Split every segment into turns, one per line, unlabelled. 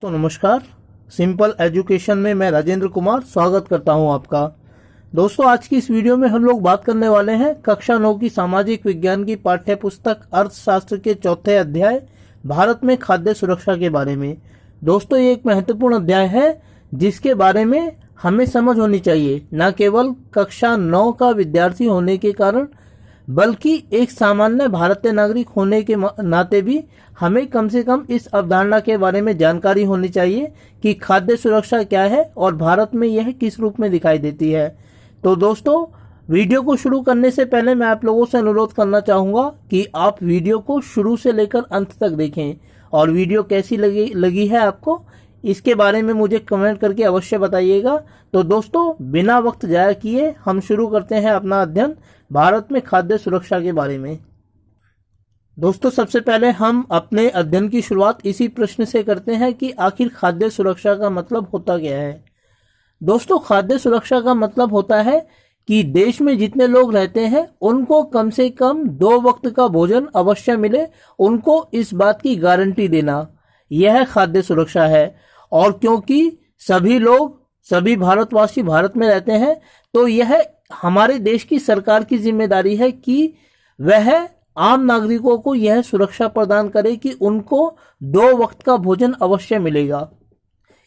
तो नमस्कार। Simple education में मैं राजेंद्र कुमार स्वागत करता हूं आपका। दोस्तों, आज की इस वीडियो में हम लोग बात करने वाले हैं कक्षा 9 की सामाजिक विज्ञान की पाठ्य पुस्तक अर्थशास्त्र के चौथे अध्याय भारत में खाद्य सुरक्षा के बारे में। दोस्तों, ये एक महत्वपूर्ण अध्याय है जिसके बारे में हमें समझ होनी चाहिए, न केवल कक्षा 9 का विद्यार्थी होने के कारण बल्कि एक सामान्य भारतीय नागरिक होने के नाते भी हमें कम से कम इस अवधारणा के बारे में जानकारी होनी चाहिए कि खाद्य सुरक्षा क्या है और भारत में यह किस रूप में दिखाई देती है। तो दोस्तों, वीडियो को शुरू करने से पहले मैं आप लोगों से अनुरोध करना चाहूँगा कि आप वीडियो को शुरू से लेकर अंत तक देखें और वीडियो कैसी लगी है आपको, इसके बारे में मुझे कमेंट करके अवश्य बताइएगा। तो दोस्तों, बिना वक्त जाया किए हम शुरू करते हैं अपना अध्ययन भारत में खाद्य सुरक्षा के बारे में। दोस्तों, सबसे पहले हम अपने अध्ययन की शुरुआत इसी प्रश्न से करते हैं कि आखिर खाद्य सुरक्षा का मतलब होता क्या है। दोस्तों, खाद्य सुरक्षा का मतलब होता है कि देश में जितने लोग रहते हैं उनको कम से कम 2 वक्त का भोजन अवश्य मिले, उनको इस बात की गारंटी देना, यह खाद्य सुरक्षा है। और क्योंकि सभी भारतवासी भारत में रहते हैं, तो यह हमारे देश की सरकार की जिम्मेदारी है कि वह आम नागरिकों को यह सुरक्षा प्रदान करे कि उनको 2 वक्त का भोजन अवश्य मिलेगा।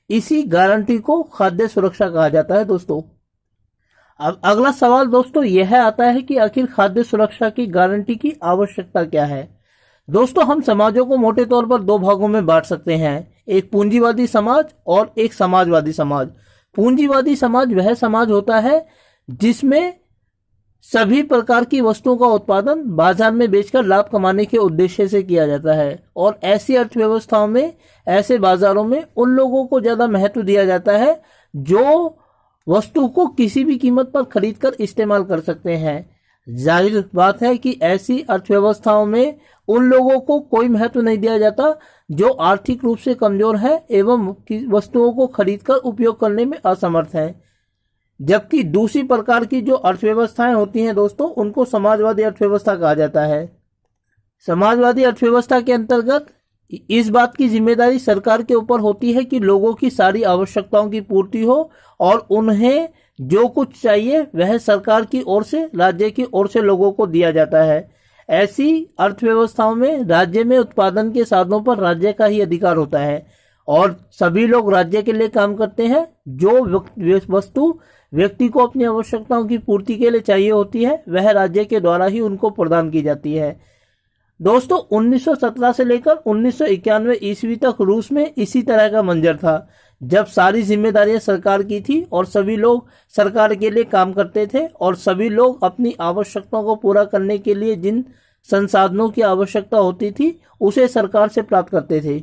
इसी गारंटी को खाद्य सुरक्षा कहा जाता है। दोस्तों, अब अगला सवाल दोस्तों यह आता है कि आखिर खाद्य सुरक्षा की गारंटी की आवश्यकता क्या है। दोस्तों, हम समाजों को मोटे तौर पर 2 भागों में बांट सकते हैं, एक पूंजीवादी समाज और एक समाजवादी समाज। पूंजीवादी समाज वह समाज होता है जिसमें सभी प्रकार की वस्तुओं का उत्पादन बाजार में बेचकर लाभ कमाने के उद्देश्य से किया जाता है, और ऐसी अर्थव्यवस्थाओं में, ऐसे बाजारों में उन लोगों को ज्यादा महत्व दिया जाता है जो वस्तु को किसी भी कीमत पर खरीदकर इस्तेमाल कर सकते हैं। जाहिर बात है कि ऐसी अर्थव्यवस्थाओं में उन लोगों को कोई महत्व नहीं दिया जाता जो आर्थिक रूप से कमजोर है एवं वस्तुओं को खरीदकर उपयोग करने में असमर्थ है। जबकि दूसरी प्रकार की जो अर्थव्यवस्थाएं होती हैं दोस्तों, उनको समाजवादी अर्थव्यवस्था कहा जाता है। समाजवादी अर्थव्यवस्था के अंतर्गत इस बात की जिम्मेदारी सरकार के ऊपर होती है कि लोगों की सारी आवश्यकताओं की पूर्ति हो और उन्हें जो कुछ चाहिए वह सरकार की ओर से, राज्य की ओर से लोगों को दिया जाता है। ऐसी अर्थव्यवस्थाओं में राज्य में उत्पादन के साधनों पर राज्य का ही अधिकार होता है और सभी लोग राज्य के लिए काम करते हैं। जो वस्तु व्यक्ति को अपनी आवश्यकताओं की पूर्ति के लिए चाहिए होती है वह राज्य के द्वारा ही उनको प्रदान की जाती है। दोस्तों, 1917 से लेकर 1991 ईस्वी तक रूस में इसी तरह का मंजर था, जब सारी जिम्मेदारियां सरकार की थी और सभी लोग सरकार के लिए काम करते थे और सभी लोग अपनी आवश्यकताओं को पूरा करने के लिए जिन संसाधनों की आवश्यकता होती थी उसे सरकार से प्राप्त करते थे।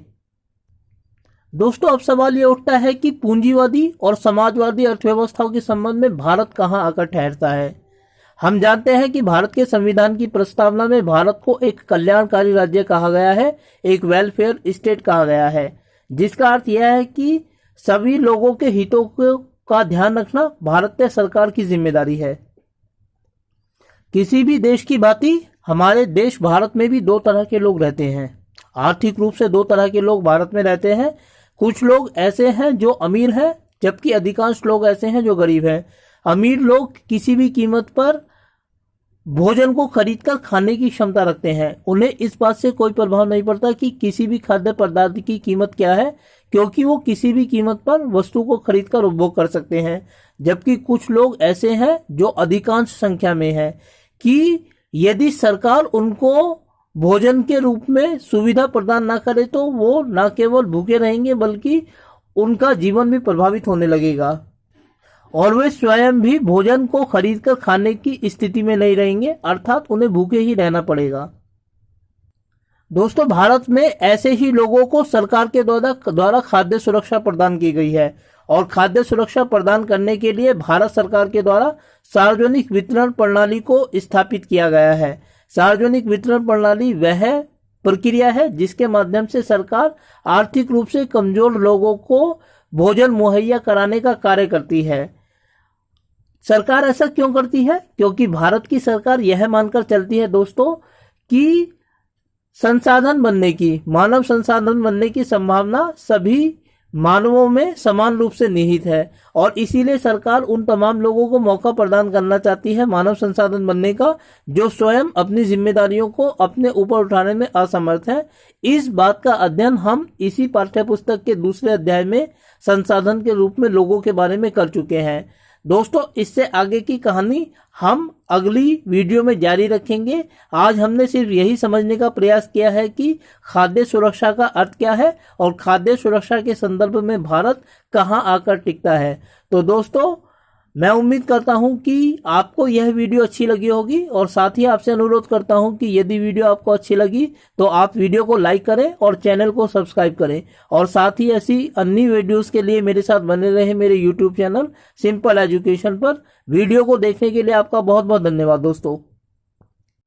दोस्तों, अब सवाल ये उठता है कि पूंजीवादी और समाजवादी अर्थव्यवस्थाओं के संबंध में भारत कहां आकर ठहरता है। हम जानते हैं कि भारत के संविधान की प्रस्तावना में भारत को एक कल्याणकारी राज्य कहा गया है, एक वेलफेयर स्टेट कहा गया है, जिसका अर्थ यह है कि सभी लोगों के हितों का ध्यान रखना भारतीय सरकार की जिम्मेदारी है। किसी भी देश की भांति हमारे देश भारत में भी 2 तरह के लोग रहते हैं। आर्थिक रूप से 2 तरह के लोग भारत में रहते हैं। कुछ लोग ऐसे हैं जो अमीर हैं, जबकि अधिकांश लोग ऐसे हैं जो गरीब हैं। अमीर लोग किसी भी कीमत पर भोजन को खरीदकर खाने की क्षमता रखते हैं। उन्हें इस बात से कोई प्रभाव नहीं पड़ता कि किसी भी खाद्य पदार्थ की कीमत क्या है, क्योंकि वो किसी भी कीमत पर वस्तु को खरीदकर उपभोग कर सकते हैं। जबकि कुछ लोग ऐसे हैं जो अधिकांश संख्या में है कि यदि सरकार उनको भोजन के रूप में सुविधा प्रदान ना करे तो वो न केवल भूखे रहेंगे बल्कि उनका जीवन भी प्रभावित होने लगेगा और वे स्वयं भी भोजन को खरीदकर खाने की स्थिति में नहीं रहेंगे, अर्थात उन्हें भूखे ही रहना पड़ेगा। दोस्तों, भारत में ऐसे ही लोगों को सरकार के द्वारा खाद्य सुरक्षा प्रदान की गई है और खाद्य सुरक्षा प्रदान करने के लिए भारत सरकार के द्वारा सार्वजनिक वितरण प्रणाली को स्थापित किया गया है। सार्वजनिक वितरण प्रणाली वह प्रक्रिया है जिसके माध्यम से सरकार आर्थिक रूप से कमजोर लोगों को भोजन मुहैया कराने का कार्य करती है। सरकार ऐसा क्यों करती है? क्योंकि भारत की सरकार यह मानकर चलती है दोस्तों कि मानव संसाधन बनने की संभावना सभी मानवों में समान रूप से निहित है और इसीलिए सरकार उन तमाम लोगों को मौका प्रदान करना चाहती है मानव संसाधन बनने का जो स्वयं अपनी जिम्मेदारियों को अपने ऊपर उठाने में असमर्थ है। इस बात का अध्ययन हम इसी पाठ्यपुस्तक के दूसरे अध्याय में संसाधन के रूप में लोगों के बारे में कर चुके हैं। दोस्तों, इससे आगे की कहानी हम अगली वीडियो में जारी रखेंगे। आज हमने सिर्फ यही समझने का प्रयास किया है कि खाद्य सुरक्षा का अर्थ क्या है और खाद्य सुरक्षा के संदर्भ में भारत कहां आकर टिकता है। तो दोस्तों, मैं उम्मीद करता हूं कि आपको यह वीडियो अच्छी लगी होगी और साथ ही आपसे अनुरोध करता हूं कि यदि वीडियो आपको अच्छी लगी तो आप वीडियो को लाइक करें और चैनल को सब्सक्राइब करें और साथ ही ऐसी अन्य वीडियोस के लिए मेरे साथ बने रहें मेरे यूट्यूब चैनल सिंपल एजुकेशन पर। वीडियो को देखने के लिए आपका बहुत बहुत धन्यवाद दोस्तों।